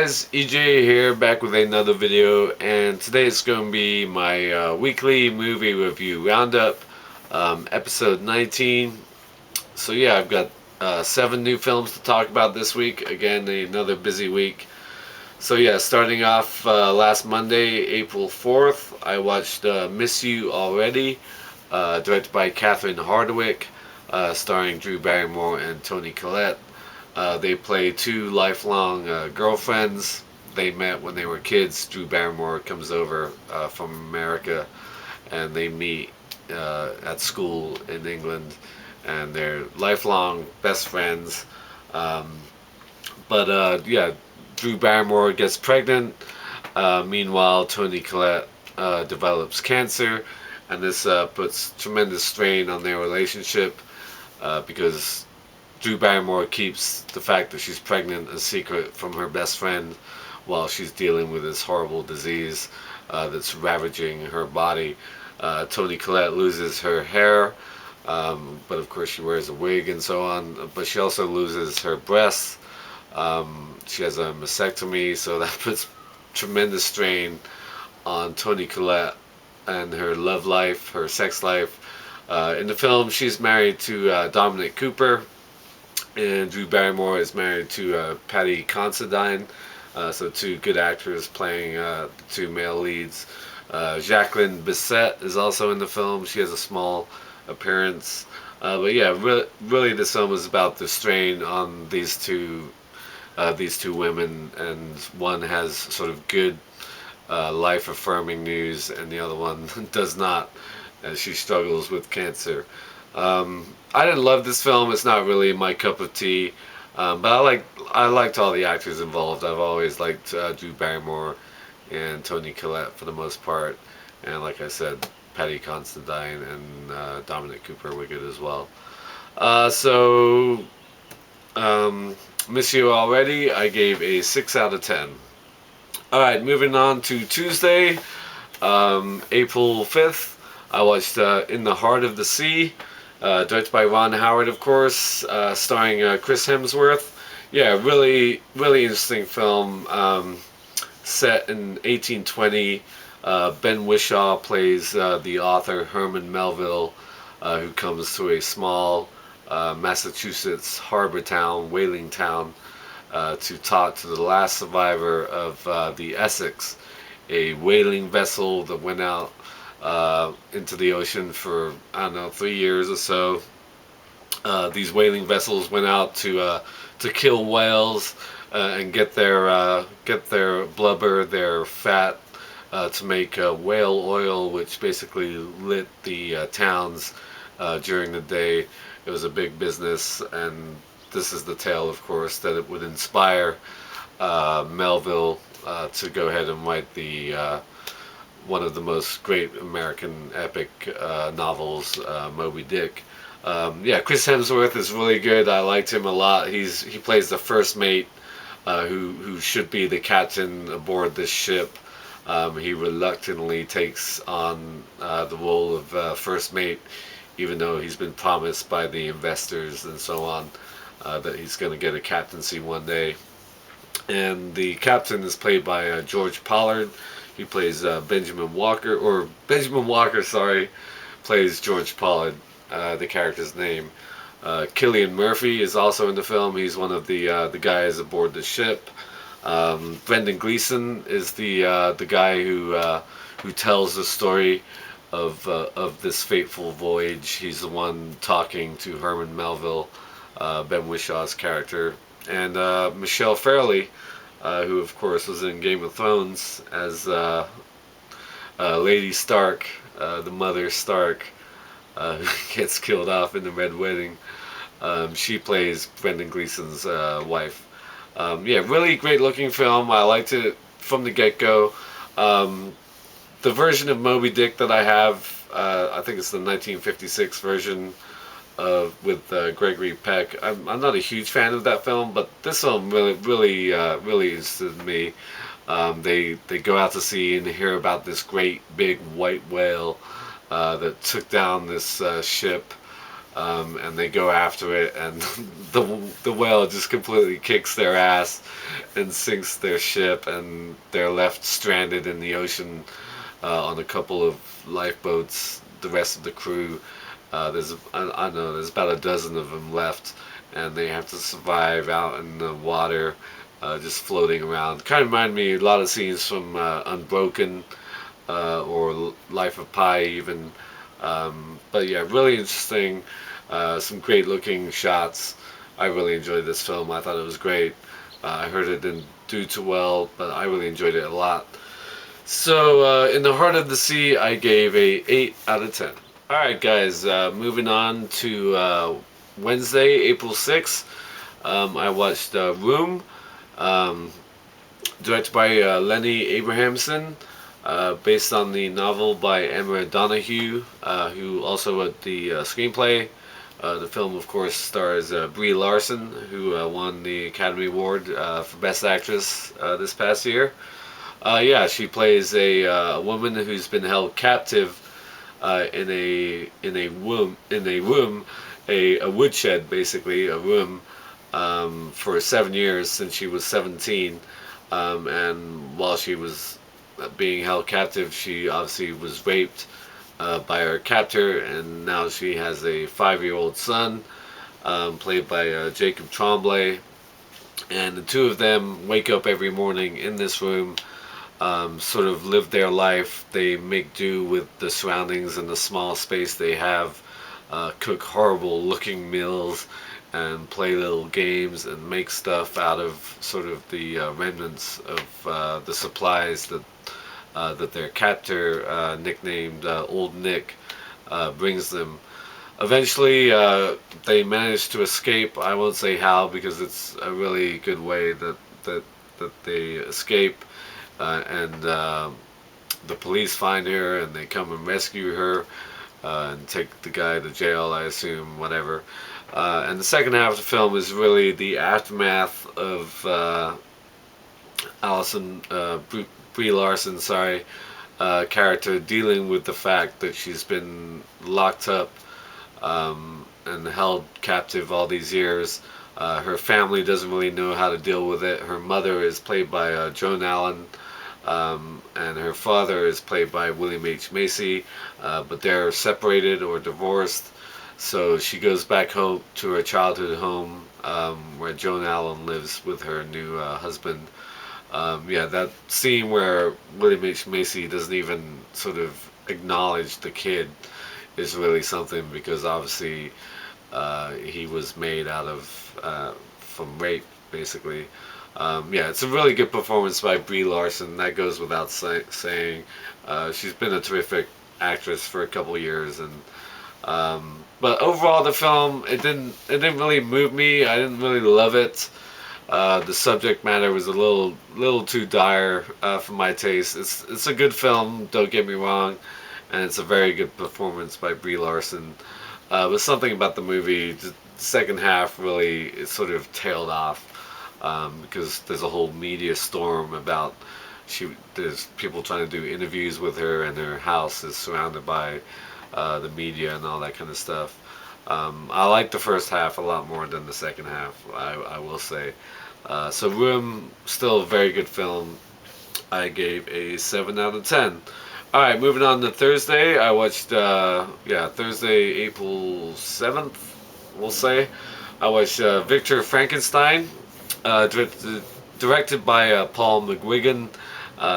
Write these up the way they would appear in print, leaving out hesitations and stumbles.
guys, EJ here, back with another video, and today it's going to be my weekly movie review roundup, episode 19. So yeah, I've got 7 new films to talk about this week. Again, another busy week. So yeah, starting off last Monday, April 4th, I watched Miss You Already, directed by Catherine Hardwicke, starring Drew Barrymore and Toni Collette. They play 2 lifelong girlfriends. They met when they were kids. Drew Barrymore comes over from America, and they meet at school in England, and they're lifelong best friends. Um, but Drew Barrymore gets pregnant. Meanwhile, Toni Collette develops cancer, and this puts tremendous strain on their relationship because Drew Barrymore keeps the fact that she's pregnant a secret from her best friend while she's dealing with this horrible disease that's ravaging her body. Toni Collette loses her hair, but of course she wears a wig and so on. But she also loses her breasts. She has a mastectomy, so that puts tremendous strain on Toni Collette and her love life, her sex life. In the film, she's married to Dominic Cooper, and Drew Barrymore is married to Patty Considine, so 2 good actors playing the 2 male leads. Jacqueline Bisset is also in the film. She has a small appearance. But yeah, really this film is about the strain on these two women, and one has sort of good life-affirming news, and the other one does not, as she struggles with cancer. I didn't love this film. It's not really my cup of tea, but I liked all the actors involved. I've always liked Drew Barrymore and Toni Collette for the most part, and like I said, Patty Considine and Dominic Cooper were good as well. So Miss You Already, I gave a 6 out of 10. Alright, moving on to Tuesday, April 5th, I watched In the Heart of the Sea, directed by Ron Howard, of course, starring Chris Hemsworth. Yeah, really interesting film, set in 1820. Ben Whishaw plays the author Herman Melville, who comes to a small Massachusetts harbor town, whaling town, to talk to the last survivor of the Essex, a whaling vessel that went out into the ocean for, I don't know, 3 years or so. These whaling vessels went out to kill whales and get their blubber, their fat, to make whale oil, which basically lit the towns during the day. It was a big business, and this is the tale, of course, that it would inspire Melville to go ahead and write the one of the most great American epic novels, Moby Dick. Yeah, Chris Hemsworth is really good. I liked him a lot. He plays the first mate, who should be the captain aboard this ship. He reluctantly takes on the role of first mate, even though he's been promised by the investors and so on that he's going to get a captaincy one day. And the captain is played by George Pollard. He plays Benjamin Walker, sorry, plays George Pollard, the character's name. Cillian Murphy is also in the film. He's one of the guys aboard the ship. Brendan Gleeson is the guy who tells the story of this fateful voyage. He's the one talking to Herman Melville, Ben Wishaw's character, and Michelle Fairley, who of course was in Game of Thrones as Lady Stark, the mother Stark, who gets killed off in the Red Wedding. She plays Brendan Gleeson's wife. Yeah, really great looking film. I liked it from the get-go. The version of Moby Dick that I have, I think it's the 1956 version with Gregory Peck. I'm not a huge fan of that film, but this film really interested me. They go out to sea and hear about this great big white whale that took down this ship and they go after it, and the whale just completely kicks their ass and sinks their ship, and they're left stranded in the ocean on a couple of lifeboats. The rest of the crew, I don't know, there's about a dozen of them left, and they have to survive out in the water, just floating around. Kind of remind me a lot of scenes from Unbroken, or Life of Pi even. But yeah, really interesting. Some great looking shots. I really enjoyed this film. I thought it was great. I heard it didn't do too well, but I really enjoyed it a lot. So, In the Heart of the Sea, I gave a 8 out of 10. Alright, guys, moving on to Wednesday, April 6th. I watched Room, um, directed by Lenny Abrahamson, based on the novel by Emma Donoghue, who also wrote the screenplay. The film, of course, stars Brie Larson, who won the Academy Award for Best Actress this past year. Yeah, she plays a woman who's been held captive in a room, a woodshed, basically a room, for 7 years, since she was 17. And while she was being held captive, she obviously was raped by her captor, and now she has a 5-year-old son, played by Jacob Tremblay. And the two of them wake up every morning in this room, sort of live their life. They make do with the surroundings and the small space they have, cook horrible looking meals, and play little games and make stuff out of sort of the remnants of the supplies that their captor, nicknamed Old Nick, brings them. Eventually, they manage to escape. I won't say how, because it's a really good way that they escape. And the police find her, and they come and rescue her, and take the guy to jail, I assume, whatever. And the second half of the film is really the aftermath of Brie Larson, sorry, character, dealing with the fact that she's been locked up, and held captive all these years. Her family doesn't really know how to deal with it. Her mother is played by Joan Allen, and her father is played by William H. Macy, but they're separated or divorced. So she goes back home to her childhood home, where Joan Allen lives with her new husband. Yeah, that scene where William H. Macy doesn't even sort of acknowledge the kid is really something, because obviously he was made out of from rape, basically. Yeah, it's a really good performance by Brie Larson. That goes without saying. She's been a terrific actress for a couple years, and but overall, the film, it didn't really move me. I didn't really love it. The subject matter was a little too dire for my taste. It's a good film, don't get me wrong, and it's a very good performance by Brie Larson. But something about the movie, the second half really, it sort of tailed off, because there's a whole media storm about there's people trying to do interviews with her, and her house is surrounded by the media and all that kind of stuff. I like the first half a lot more than the second half, I will say. So Room, still a very good film. I gave a 7 out of 10. Alright, moving on to Thursday. I watched, Thursday, April 7th, we'll say. I watched Victor Frankenstein, directed by Paul McGuigan,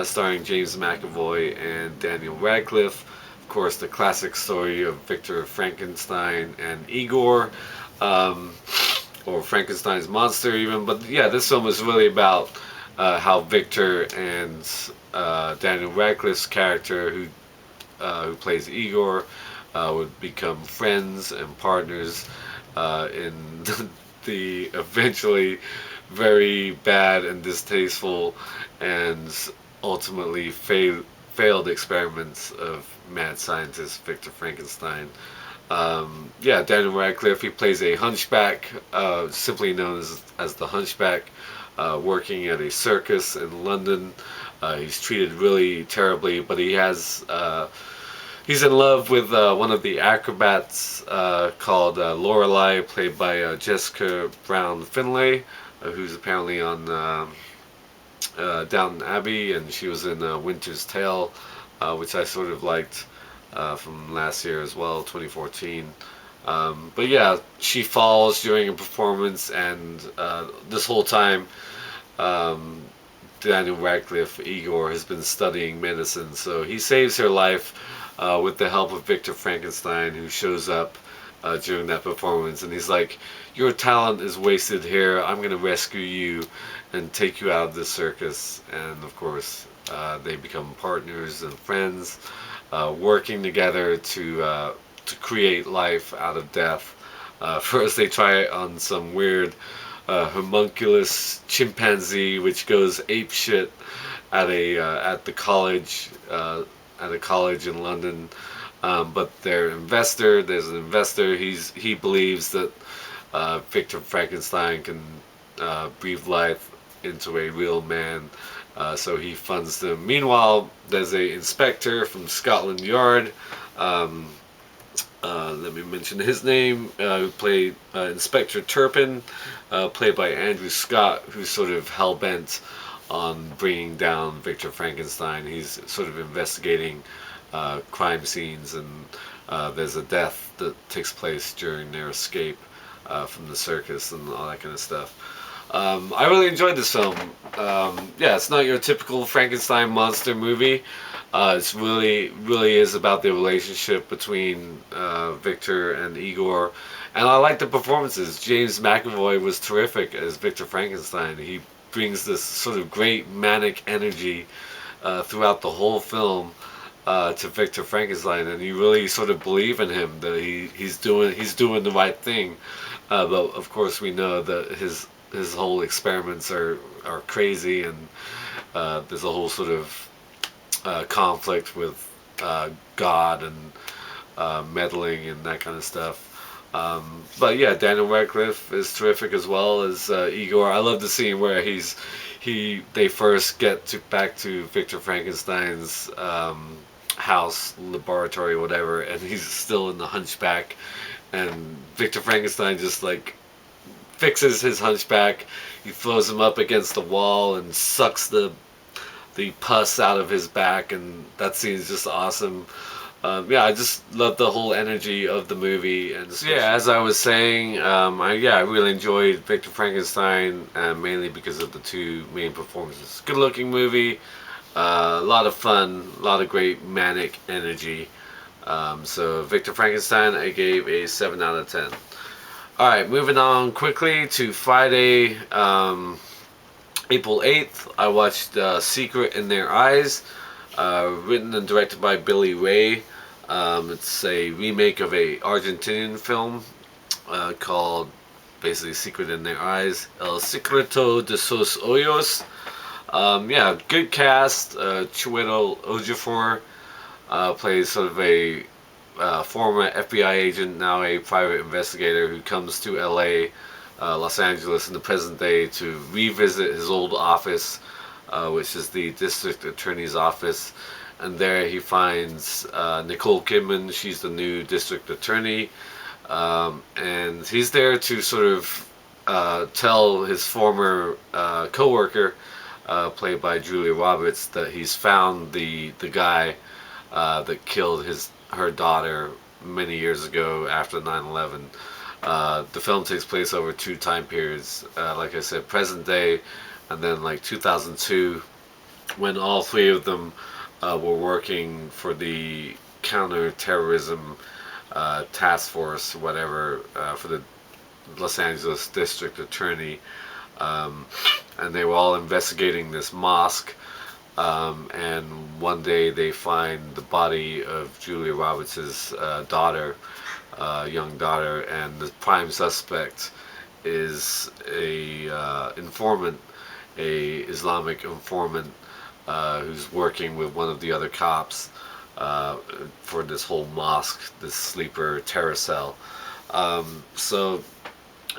starring James McAvoy and Daniel Radcliffe. Of course, the classic story of Victor Frankenstein and Igor, or Frankenstein's monster even. But yeah, this film is really about how Victor and Daniel Radcliffe's character, who plays Igor, would become friends and partners in the eventually very bad and distasteful and ultimately failed experiments of mad scientist Victor Frankenstein. Daniel Radcliffe, he plays a hunchback, simply known as the Hunchback, working at a circus in London. He's treated really terribly, but he has He's in love with one of the acrobats called Lorelei, played by Jessica Brown Finlay, who's apparently on Downton Abbey, and she was in Winter's Tale, which I sort of liked from last year as well, 2014. But yeah, she falls during a performance, and this whole time, um, Daniel Radcliffe, Igor, has been studying medicine, so he saves her life with the help of Victor Frankenstein, who shows up during that performance, and he's like, "Your talent is wasted here. I'm gonna rescue you and take you out of the circus." And of course, they become partners and friends, working together to create life out of death. First, they try it on some weird homunculus chimpanzee, which goes ape shit at a at the college at a college in London. But there's an investor. He believes that Victor Frankenstein can breathe life into a real man. So he funds them. Meanwhile, there's a inspector from Scotland Yard. Um, Let me mention his name, who played Inspector Turpin, played by Andrew Scott, who's sort of hell bent on bringing down Victor Frankenstein. He's sort of investigating crime scenes, and there's a death that takes place during their escape from the circus and all that kind of stuff. I really enjoyed this film. Yeah, it's not your typical Frankenstein monster movie. It's really is about the relationship between Victor and Igor, and I like the performances. James McAvoy was terrific as Victor Frankenstein. He brings this sort of great manic energy throughout the whole film to Victor Frankenstein, and you really sort of believe in him that he's doing the right thing. But of course, we know that his whole experiments are crazy, and there's a whole sort of conflict with God and meddling and that kind of stuff. But yeah, Daniel Radcliffe is terrific as well as Igor. I love the scene where they first get back to Victor Frankenstein's house, laboratory, whatever, and he's still in the hunchback, and Victor Frankenstein just like fixes his hunchback. He throws him up against the wall and sucks the pus out of his back, and that scene is just awesome. Yeah, I just love the whole energy of the movie, and yeah, as I was saying, I really enjoyed Victor Frankenstein, mainly because of the two main performances. Good looking movie, a lot of fun, a lot of great manic energy. So Victor Frankenstein, I gave a 7 out of 10. Alright, moving on quickly to Friday, April 8th, I watched Secret in Their Eyes, written and directed by Billy Ray. It's a remake of a Argentinian film called basically Secret in Their Eyes, El Secreto de sus Ojos. Yeah, good cast. Chiwetel Ejiofor plays sort of a former FBI agent, now a private investigator, who comes to LA, Los Angeles in the present day to revisit his old office, which is the district attorney's office. And there he finds Nicole Kidman. She's the new district attorney. And he's there to sort of tell his former co-worker, played by Julia Roberts, that he's found the guy that killed her daughter many years ago after 9/11. The film takes place over two time periods, like I said, present day, and then like 2002, when all three of them were working for the counter-terrorism task force, whatever, for the Los Angeles district attorney, and they were all investigating this mosque. And one day they find the body of Julia Roberts' daughter, young daughter, and the prime suspect is a informant, a Islamic informant, who's working with one of the other cops for this whole mosque, this sleeper terror cell. So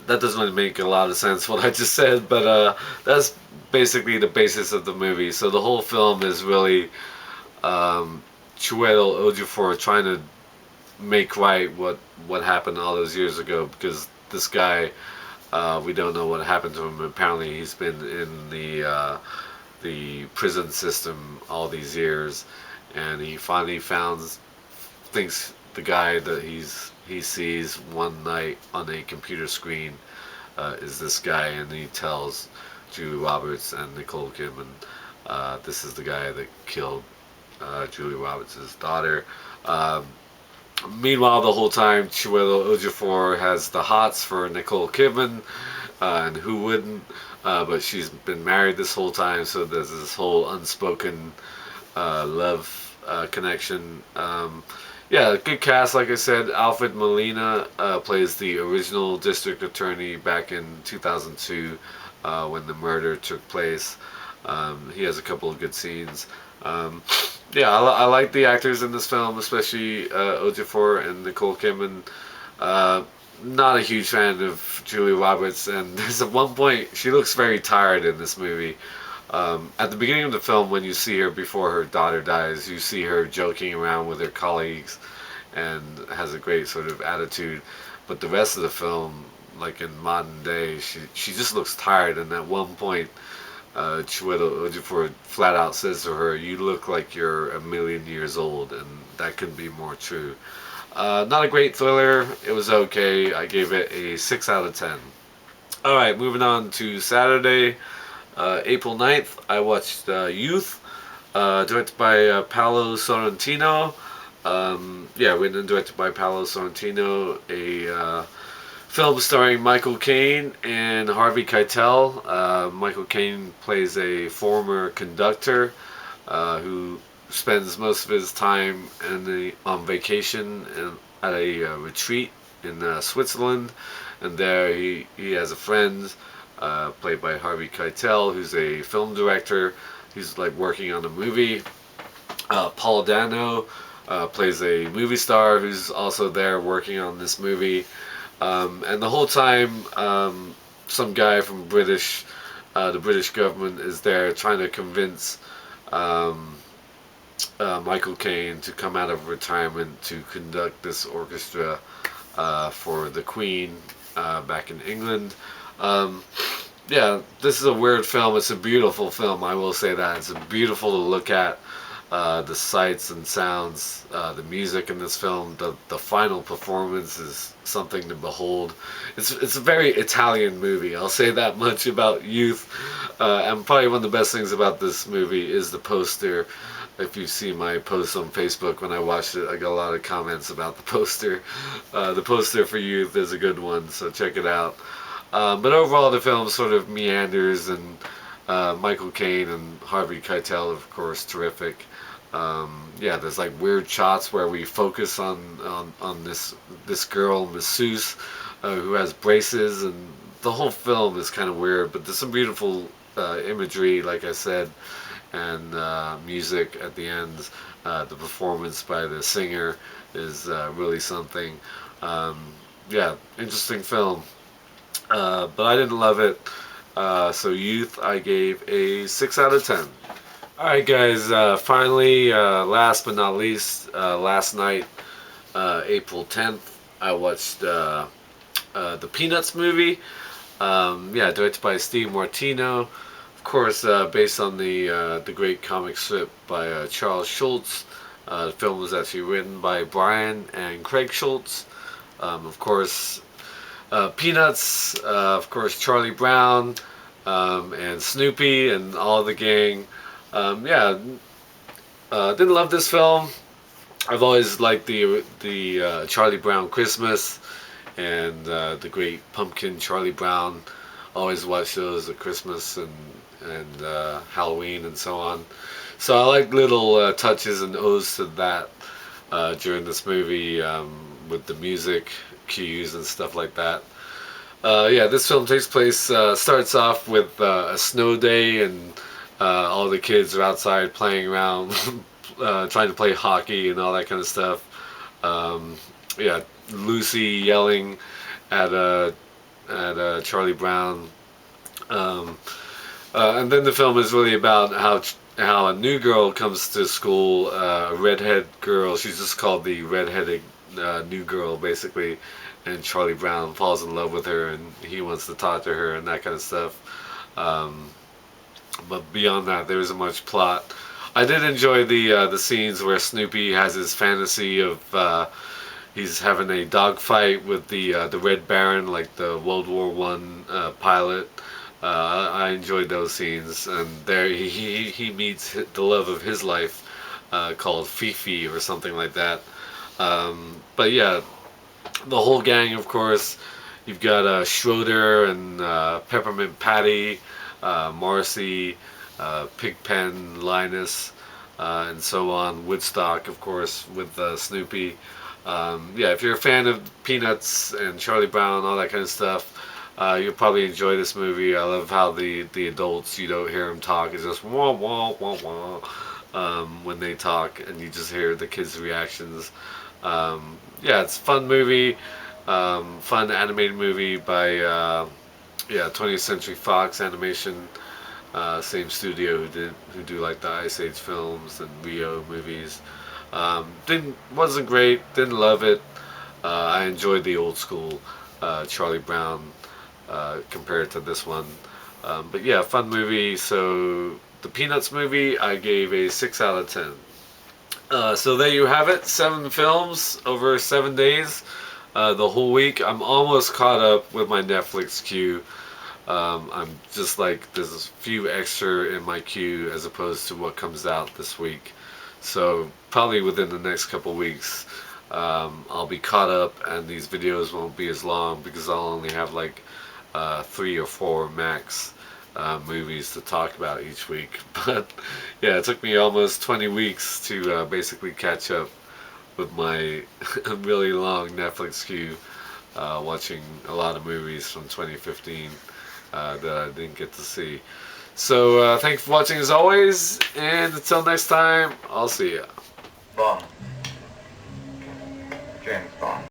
that doesn't really make a lot of sense what I just said, but that's basically the basis of the movie. So the whole film is really Chiwetel Ejiofor trying to make right what happened all those years ago, because this guy, we don't know what happened to him. Apparently, he's been in the prison system all these years, and he finally thinks the guy that he sees one night on a computer screen is this guy, and he tells Julie Roberts and Nicole Kidman, this is the guy that killed Julie Roberts' daughter. Um, Meanwhile, the whole time, Chiwetel Ejiofor has the hots for Nicole Kidman, and who wouldn't? But she's been married this whole time, so there's this whole unspoken love connection. Yeah, good cast. Like I said, Alfred Molina plays the original district attorney back in 2002 when the murder took place. He has a couple of good scenes. Um, yeah, I like the actors in this film, especially Ejiofor and Nicole Kidman. Uh, Not a huge fan of Julie Roberts, and there's at one point she looks very tired in this movie. At the beginning of the film, when you see her before her daughter dies, you see her joking around with her colleagues and has a great sort of attitude. But the rest of the film, like in modern day, she just looks tired. And at one point, Chiwetel Ejiofor flat out says to her, "You look like you're a million years old," and that couldn't be more true. Not a great thriller. It was okay. I gave it a 6 out of 10. Alright, moving on to Saturday, April 9th. I watched Youth, directed by Paolo Sorrentino. Yeah, written and directed by Paolo Sorrentino. A film starring Michael Caine and Harvey Keitel. Michael Caine plays a former conductor who spends most of his time on vacation at a retreat in Switzerland, and there he has a friend played by Harvey Keitel, who's a film director. He's like working on a movie. Paul Dano plays a movie star who's also there working on this movie. And the whole time, some guy from the British government is there trying to convince Michael Caine to come out of retirement to conduct this orchestra for the Queen back in England. Yeah, this is a weird film. It's a beautiful film, I will say that. It's beautiful to look at. The sights and sounds, the music in this film, the final performance is something to behold. It's a very Italian movie. I'll say that much about Youth. And probably one of the best things about this movie is the poster. If you see my post on Facebook when I watched it, I got a lot of comments about the poster. The poster for Youth is a good one, so check it out. But overall, the film sort of meanders, and Michael Caine and Harvey Keitel, of course, terrific. Yeah, there's like weird shots where we focus on this girl, masseuse, who has braces, and the whole film is kind of weird. But there's some beautiful imagery, like I said, and music at the end. The performance by the singer is really something. Yeah, interesting film. But I didn't love it. So Youth, I gave a 6 out of 10. Alright guys, finally, last but not least, last night, April 10th, I watched the Peanuts movie. Yeah, directed by Steve Martino. Of course, based on the great comic strip by Charles Schultz. The film was actually written by Brian and Craig Schultz. Of course, Peanuts, of course, Charlie Brown, and Snoopy and all the gang. Yeah, didn't love this film. I've always liked the Charlie Brown Christmas and the great pumpkin Charlie Brown. Always watch those at Christmas and Halloween and so on. So I like little touches and odes to that during this movie, with the music cues and stuff like that. Yeah, this film takes place, starts off with a snow day, and all the kids are outside playing around, trying to play hockey and all that kind of stuff. Yeah, Lucy yelling at Charlie Brown. And then the film is really about how how a new girl comes to school, a redhead girl. She's just called the redheaded new girl, basically. And Charlie Brown falls in love with her, and he wants to talk to her and that kind of stuff. Um, but beyond that, there isn't much plot. I did enjoy the scenes where Snoopy has his fantasy of he's having a dogfight with the Red Baron, like the World War One pilot. I enjoyed those scenes, and there he meets the love of his life, called Fifi or something like that. But yeah, the whole gang, of course. You've got Schroeder and Peppermint Patty, Marcy, Pigpen, Linus, and so on. Woodstock, of course, with Snoopy. Yeah, if you're a fan of Peanuts and Charlie Brown, all that kind of stuff, you'll probably enjoy this movie. I love how the adults, you don't hear them talk. It's just wah wah wah wah when they talk, and you just hear the kids' reactions. Yeah, it's a fun movie, fun animated movie by yeah, 20th Century Fox Animation, same studio who do like the Ice Age films and Rio movies. Didn't wasn't great. Didn't love it. I enjoyed the old school Charlie Brown compared to this one. But yeah, fun movie. So the Peanuts movie, I gave a 6 out of 10. So there you have it. 7 films over 7 days. The whole week. I'm almost caught up with my Netflix queue. I'm just like, there's a few extra in my queue as opposed to what comes out this week. So probably within the next couple weeks, I'll be caught up, and these videos won't be as long because I'll only have like 3 or 4 max movies to talk about each week. But yeah, it took me almost 20 weeks to basically catch up with my really long Netflix queue, watching a lot of movies from 2015 that I didn't get to see. So thanks for watching as always, and until next time, I'll see ya. Bond. James Bond.